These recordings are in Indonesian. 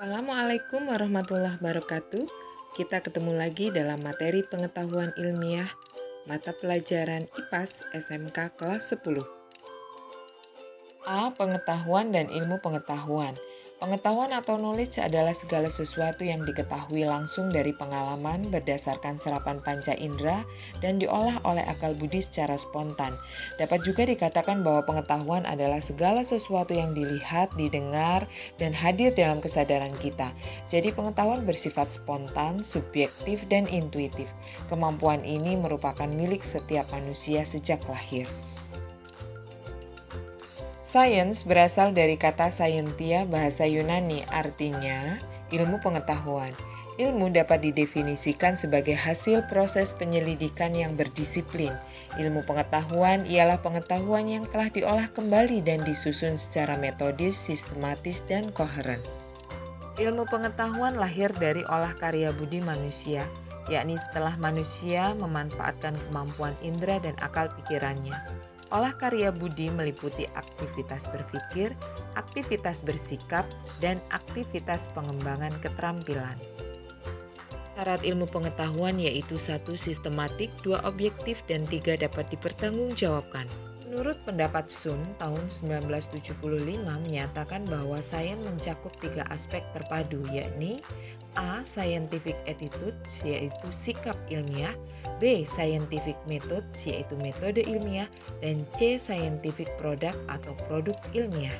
Assalamualaikum warahmatullahi wabarakatuh. Kita ketemu lagi dalam materi pengetahuan ilmiah mata pelajaran IPAS SMK kelas 10. A. Pengetahuan dan ilmu pengetahuan. Pengetahuan atau knowledge adalah segala sesuatu yang diketahui langsung dari pengalaman berdasarkan serapan panca indera dan diolah oleh akal budi secara spontan. Dapat juga dikatakan bahwa pengetahuan adalah segala sesuatu yang dilihat, didengar, dan hadir dalam kesadaran kita. Jadi pengetahuan bersifat spontan, subjektif, dan intuitif. Kemampuan ini merupakan milik setiap manusia sejak lahir. Science berasal dari kata scientia bahasa Yunani, artinya ilmu pengetahuan. Ilmu dapat didefinisikan sebagai hasil proses penyelidikan yang berdisiplin. Ilmu pengetahuan ialah pengetahuan yang telah diolah kembali dan disusun secara metodis, sistematis, dan koheren. Ilmu pengetahuan lahir dari olah karya budi manusia, yakni setelah manusia memanfaatkan kemampuan indera dan akal pikirannya. Olah karya budi meliputi aktivitas berpikir, aktivitas bersikap, dan aktivitas pengembangan keterampilan. Syarat ilmu pengetahuan yaitu 1. Sistematik, 2. Objektif, dan 3. Dapat dipertanggungjawabkan. Menurut pendapat Sun tahun 1975 menyatakan bahwa sains mencakup 3 aspek terpadu, yakni A. Scientific attitude, yaitu sikap ilmiah, B. Scientific method, yaitu metode ilmiah, dan C. Scientific product atau produk ilmiah.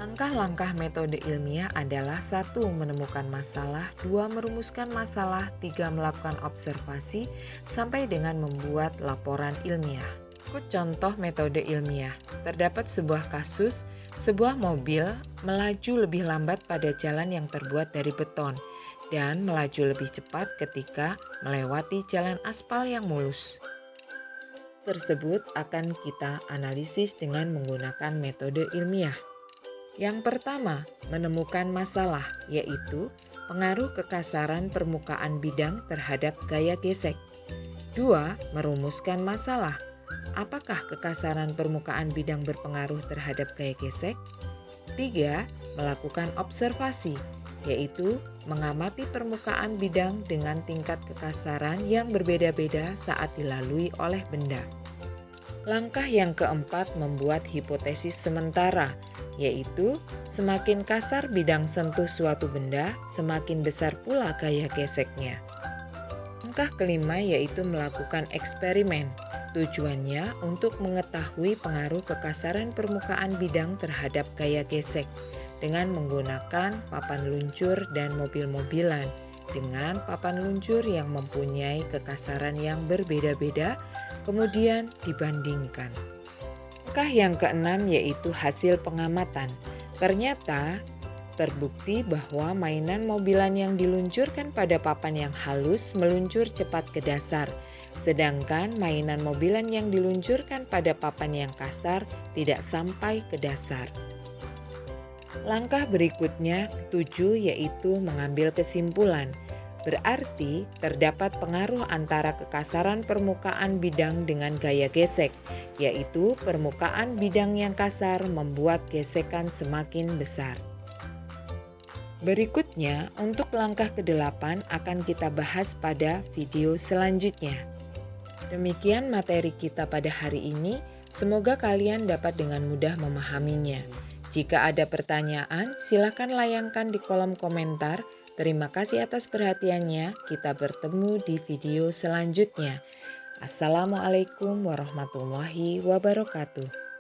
Langkah-langkah metode ilmiah adalah 1. Menemukan masalah, 2. Merumuskan masalah, 3. Melakukan observasi, sampai dengan membuat laporan ilmiah. Ikut contoh metode ilmiah. Terdapat sebuah kasus, sebuah mobil melaju lebih lambat pada jalan yang terbuat dari beton dan melaju lebih cepat ketika melewati jalan aspal yang mulus. Tersebut akan kita analisis dengan menggunakan metode ilmiah. Yang pertama, menemukan masalah, yaitu pengaruh kekasaran permukaan bidang terhadap gaya gesek. 2. Merumuskan masalah. Apakah kekasaran permukaan bidang berpengaruh terhadap gaya gesek? 3. Melakukan observasi, yaitu mengamati permukaan bidang dengan tingkat kekasaran yang berbeda-beda saat dilalui oleh benda. Langkah yang keempat, membuat hipotesis sementara, yaitu semakin kasar bidang sentuh suatu benda, semakin besar pula gaya geseknya. Langkah kelima yaitu melakukan eksperimen. Tujuannya untuk mengetahui pengaruh kekasaran permukaan bidang terhadap gaya gesek dengan menggunakan papan luncur dan mobil-mobilan dengan papan luncur yang mempunyai kekasaran yang berbeda-beda, kemudian dibandingkan. Langkah yang keenam yaitu hasil pengamatan. Ternyata terbukti bahwa mainan mobilan yang diluncurkan pada papan yang halus meluncur cepat ke dasar, sedangkan mainan mobilan yang diluncurkan pada papan yang kasar tidak sampai ke dasar. Langkah berikutnya, 7, yaitu mengambil kesimpulan. Berarti terdapat pengaruh antara kekasaran permukaan bidang dengan gaya gesek, yaitu permukaan bidang yang kasar membuat gesekan semakin besar. Berikutnya, untuk langkah ke-8 akan kita bahas pada video selanjutnya. Demikian materi kita pada hari ini, semoga kalian dapat dengan mudah memahaminya. Jika ada pertanyaan, silakan layangkan di kolom komentar. Terima kasih atas perhatiannya, kita bertemu di video selanjutnya. Assalamualaikum warahmatullahi wabarakatuh.